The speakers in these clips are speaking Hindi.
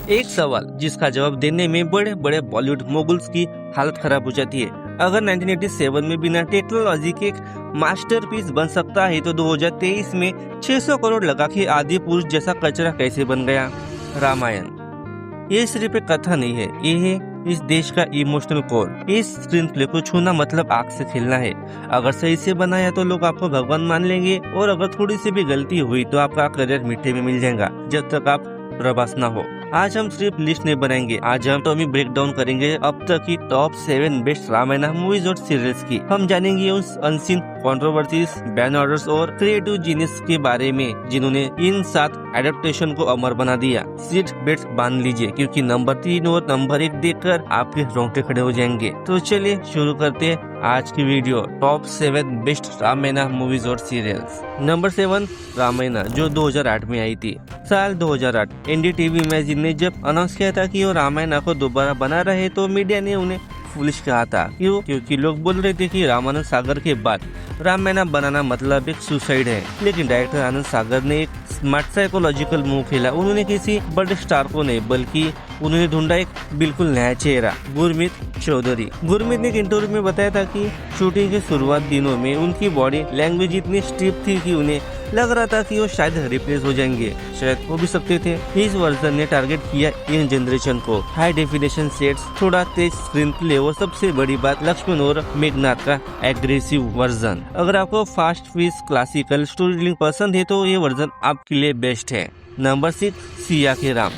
एक सवाल जिसका जवाब देने में बड़े बड़े बॉलीवुड मोगल्स की हालत खराब हो जाती है। अगर 1987 में बिना टेक्नोलॉजी के एक मास्टरपीस बन सकता है तो 2023 में 600 करोड़ लगा के आदि पुरुष जैसा कचरा कैसे बन गया। रामायण ये सिर्फ एक कथा नहीं है, ये है इस देश का इमोशनल कोर। इस स्क्रीन प्ले को छूना मतलब आग से खेलना है। अगर सही से बनाया तो लोग आपको भगवान मान लेंगे, और अगर थोड़ी सी भी गलती हुई तो आपका करियर मिट्टी में मिल जाएगा जब तक आप प्रभास ना हो। आज हम सिर्फ लिस्ट नहीं बनाएंगे, आज हम टॉमी ब्रेक डाउन करेंगे अब तक की टॉप 7 बेस्ट रामायण मूवीज और सीरियल्स की। हम जानेंगे उस अनसीन कंट्रोवर्सीज, बैन ऑर्डर्स और क्रिएटिव जीनियस के बारे में जिन्होंने इन 7 एडेप्टेशन को अमर बना दिया। सीट बेल्ट बांध लीजिए क्योंकि नंबर 3 और नंबर 1 देखकर आपके रोंगटे खड़े हो जाएंगे। तो चलिए शुरू करते हैं आज की video. Top 7 best Ramayan movies और सीरियल्स। नंबर 7 रामायण, जो 2008 में आई थी। साल 2008 एनडीटीवी मैगजीन ने जब अनाउंस किया था कि वो रामायण को दोबारा बना रहे तो मीडिया ने उन्हें फुलिश कहा था। क्यों? क्योंकि लोग बोल रहे थे कि रामानंद सागर के बाद रामायण बनाना मतलब एक सुसाइड है। लेकिन डायरेक्टर आनंद सागर ने एक स्मार्ट साइकोलॉजिकल मूव खेला। उन्होंने किसी बड़े स्टार को नहीं बल्कि उन्होंने ढूंढा एक बिल्कुल नया चेहरा, गुरमीत चौधरी। गुरमीत ने एक इंटरव्यू में बताया था कि शूटिंग के शुरुआत दिनों में उनकी बॉडी लैंग्वेज इतनी स्टिफ थी कि उन्हें लग रहा था कि वो शायद रिप्लेस हो जाएंगे, शायद हो भी सकते थे। इस वर्जन ने टारगेट किया यंग जनरेशन को। हाई डेफिनेशन सेट्स, थोड़ा तेज स्क्रीन प्ले और सबसे बड़ी बात लक्ष्मण और मेघनाथ का एग्रेसिव वर्जन। अगर आपको fast pace classical story telling पसंद है तो ये वर्जन आपके लिए बेस्ट है। नंबर 6 सिया के Ram,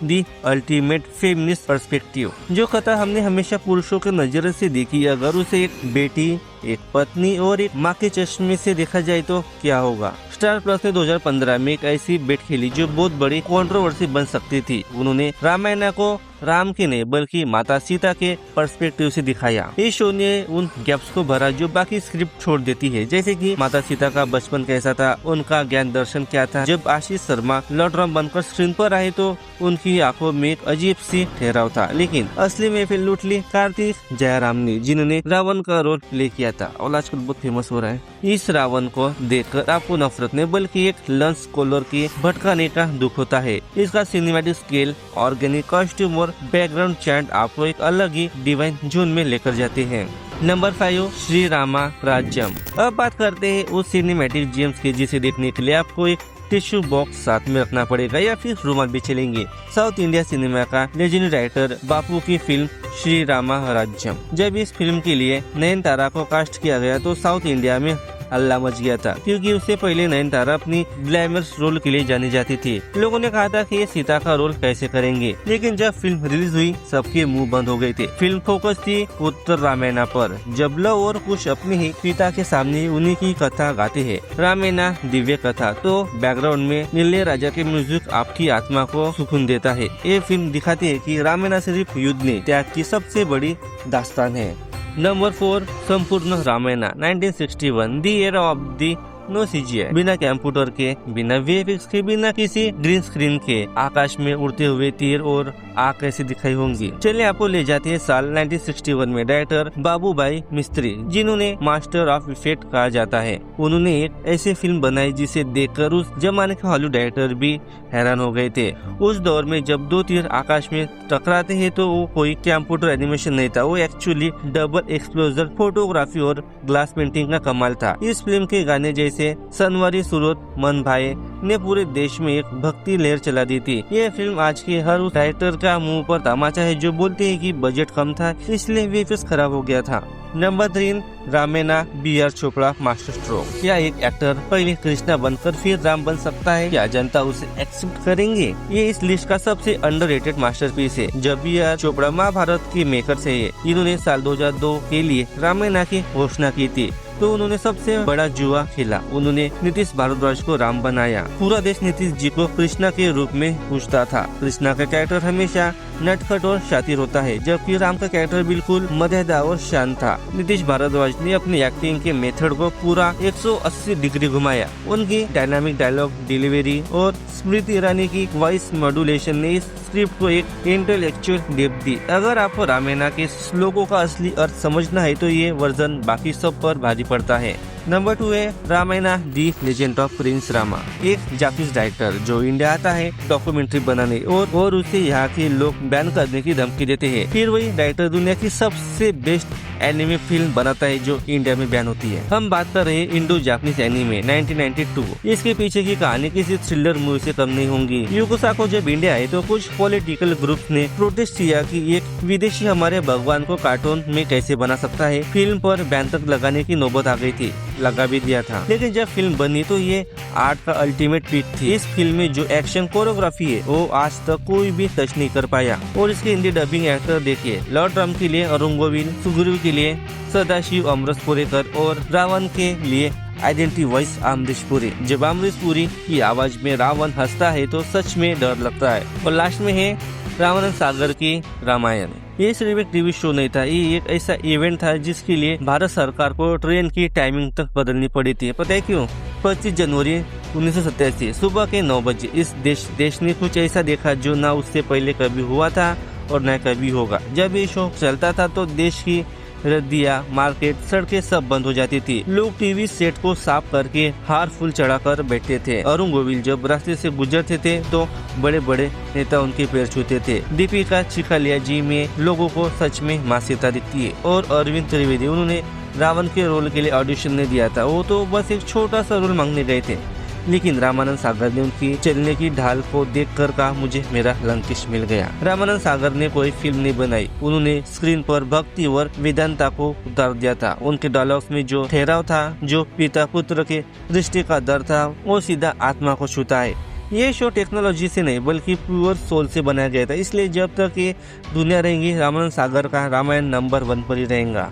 the ultimate feminist perspective. जो कथा हमने हमेशा पुरुषों के नजर से देखी, अगर उसे एक बेटी, एक पत्नी और एक माँ के चश्मे से देखा जाए तो क्या होगा। स्टार प्लस ने 2015 में एक ऐसी बेट खेली जो बहुत बड़ी कंट्रोवर्सी बन सकती थी। उन्होंने रामायण को राम के नहीं बल्कि माता सीता के पर्सपेक्टिव से दिखाया। इस शो ने उन गैप्स को भरा जो बाकी स्क्रिप्ट छोड़ देती है, जैसे कि माता सीता का बचपन कैसा था, उनका ज्ञान दर्शन क्या था। जब आशीष शर्मा लॉर्ड राम बनकर स्क्रीन पर आए तो उनकी आंखों में एक अजीब सी ठहराव था, लेकिन असली में फिर लूट ली कार्तिक जयराम ने, जिन्होंने रावण का रोल प्ले किया था और आजकल बहुत फेमस हो रहा है। इस रावण को देखकर आपको नफरत नहीं बल्कि एक लंच स्कॉलर की भटकाने का दुख होता है। इसका सिनेमैटिक स्केल, ऑर्गेनिक कॉस्ट्यूम और बैकग्राउंड चैंट आपको एक अलग ही डिवाइन जोन में लेकर जाते हैं। नंबर 5 श्री रामा राज्यम। अब बात करते हैं उस सिनेमैटिक जेम्स की जिसे देखने के लिए आपको एक टिश्यू बॉक्स साथ में रखना पड़ेगा या फिर रुमाल भी चलेंगे। साउथ इंडिया सिनेमा का लेजेंडरी राइटर बापू की फिल्म श्री रामा राज्यम। जब इस फिल्म के लिए नयनतारा को कास्ट किया गया तो साउथ इंडिया में हल्ला मच गया था, क्योंकि उससे पहले नयनतारा अपनी ग्लैमरस रोल के लिए जानी जाती थी। लोगों ने कहा था कि ये सीता का रोल कैसे करेंगे, लेकिन जब फिल्म रिलीज हुई सबके मुंह बंद हो गए थे। फिल्म फोकस थी उत्तर रामायण पर। जब लव और कुश अपने ही पिता के सामने उन्हीं की कथा गाते हैं, रामायण दिव्य कथा, तो बैकग्राउंड में नीले राजा के म्यूजिक आपकी आत्मा को सुकून देता है। ये फिल्म दिखाती है कि रामायण सिर्फ युद्ध नहीं, त्याग की सबसे बड़ी दास्तान है। Number 4 Sampoorna Ramayana 1961, the era of the no CGI. बिना कंप्यूटर के, बिना वीएफएक्स के, बिना किसी ग्रीन स्क्रीन के आकाश में उड़ते हुए तीर और आग कैसे दिखाई होंगी। चलिए आपको ले जाते हैं साल 1961 में। डायरेक्टर बाबूभाई मिस्त्री, जिन्होंने मास्टर ऑफ इफेक्ट कहा जाता है, उन्होंने एक ऐसी फिल्म बनाई जिसे देखकर उस जमाने के हॉलीवुड डायरेक्टर भी हैरान हो गए थे। उस दौर में जब 2 तीर आकाश में टकराते हैं तो वो कोई कंप्यूटर एनिमेशन नहीं था, वो एक्चुअली डबल एक्सप्लोजर फोटोग्राफी और ग्लास पेंटिंग का कमाल था। इस फिल्म के गाने जैसे सनवारी सूरत मन भाई ने पूरे देश में एक भक्ति लहर चला दी थी। ये फिल्म आज के हर उस डायरेक्टर का मुंह पर तमाचा है जो बोलते हैं कि बजट कम था इसलिए वीएफएक्स खराब हो गया था। Number 3 Ramayan B R. Chopra master stroke. क्या एक एक्टर पहले कृष्णा बनकर फिर राम बन सकता है? क्या जनता उसे एक्सेप्ट करेंगे? ये इस लिस्ट का सबसे अंडररेटेड मास्टरपीस है। जब बी.आर. चोपड़ा महाभारत के मेकर से है, इन्होंने साल 2002 के लिए रामायण की घोषणा की थी तो उन्होंने सबसे बड़ा जुआ खेला। उन्होंने नीतीश भारद्वाज को राम बनाया। पूरा देश नीतीश जी को कृष्णा के रूप में पूछता था। कृष्णा का कैरेक्टर हमेशा नटखट और शातिर होता है, जबकि राम का कैरेक्टर बिल्कुल मजेदार और शांत था। नीतीश भारद्वाज ने अपनी एक्टिंग के मेथड को पूरा 180 डिग्री घुमाया। उनकी डायनामिक डायलॉग डिलीवरी और स्मृति ईरानी की वॉइस मॉड्यूलेशन ने इस स्क्रिप्ट को एक इंटेलेक्चुअल डेप्थ दी। अगर आपको रामायण के श्लोकों का असली अर्थ समझना है तो ये वर्जन बाकी सब पर भारी पड़ता है। नंबर 2 है रामायणा दी लेजेंड ऑफ प्रिंस रामा, एक जापानीज डायरेक्टर जो इंडिया आता है डॉक्यूमेंट्री बनाने और उसे यहाँ के लोग बैन करने की धमकी देते हैं। फिर वही डायरेक्टर दुनिया की सबसे बेस्ट एनिमे फिल्म बनाता है जो इंडिया में बैन होती है। हम बात कर रहे हैं इंडो जापानीज एनिमे 1992। इसके पीछे की कहानी किसी थ्रिलर मूवी से कम नहीं होंगी। युकोसाको जब इंडिया आए तो कुछ पॉलिटिकल ग्रुप्स ने प्रोटेस्ट किया कि एक विदेशी हमारे भगवान को कार्टून में कैसे बना सकता है। फिल्म पर बैन तक लगाने की नौबत आ गई थी, लगा भी दिया था। लेकिन जब फिल्म बनी तो ये आर्ट का अल्टीमेट पीक थी। इस फिल्म में जो एक्शन कोरियोग्राफी है वो आज तक कोई भी टच नहीं कर पाया। और इसके हिंदी डबिंग एक्टर देखिए, लॉर्ड राम के लिए अरुण गोविल, सुग्रीव के लिए सदाशिव अमृत पुरेकर और रावण के लिए आइडेंटिटी वॉइस अमरीश पुरी। जब अमरीश पुरी की आवाज में रावण हंसता है तो सच में डर लगता है। और लास्ट में है रामानंद सागर की रामायण। ये सिर्फ एक टीवी शो नहीं था, ये एक ऐसा इवेंट था जिसके लिए भारत सरकार को ट्रेन की टाइमिंग तक बदलनी पड़ी थी। पता है क्यों? 25 जनवरी 1987 सुबह के 9 बजे इस देश ने कुछ ऐसा देखा जो ना उससे पहले कभी हुआ था और न कभी होगा। जब ये शो चलता था तो देश की रद्दियाँ, मार्केट, सड़कें सब बंद हो जाती थी। लोग टीवी सेट को साफ करके हार फूल चढ़ाकर बैठते थे। अरुण गोविल जब रास्ते से गुजरते थे तो बड़े बड़े नेता उनके पैर छूते थे। दीपिका चिखालिया जी में लोगों को सच में मां सीता दिखती है। और अरविंद त्रिवेदी, उन्होंने रावण के रोल के लिए ऑडिशन नहीं दिया था, वो तो बस एक छोटा सा रोल मांगने गए थे। लेकिन रामानंद सागर ने उनकी चलने की ढाल को देखकर कहा मुझे मेरा लंकेश मिल गया। रामानंद सागर ने कोई फिल्म नहीं बनाई, उन्होंने स्क्रीन पर भक्ति और वेदांता को उतार दिया था। उनके डायलॉग्स में जो ठहराव था, जो पिता पुत्र के रिश्ते का दर्द था, वो सीधा आत्मा को छूता है। ये शो टेक्नोलॉजी से नहीं बल्कि प्योर सोल से बनाया गया था, इसलिए जब तक ये दुनिया रहेंगी रामानंद सागर का रामायण नंबर 1 पर ही रहेगा।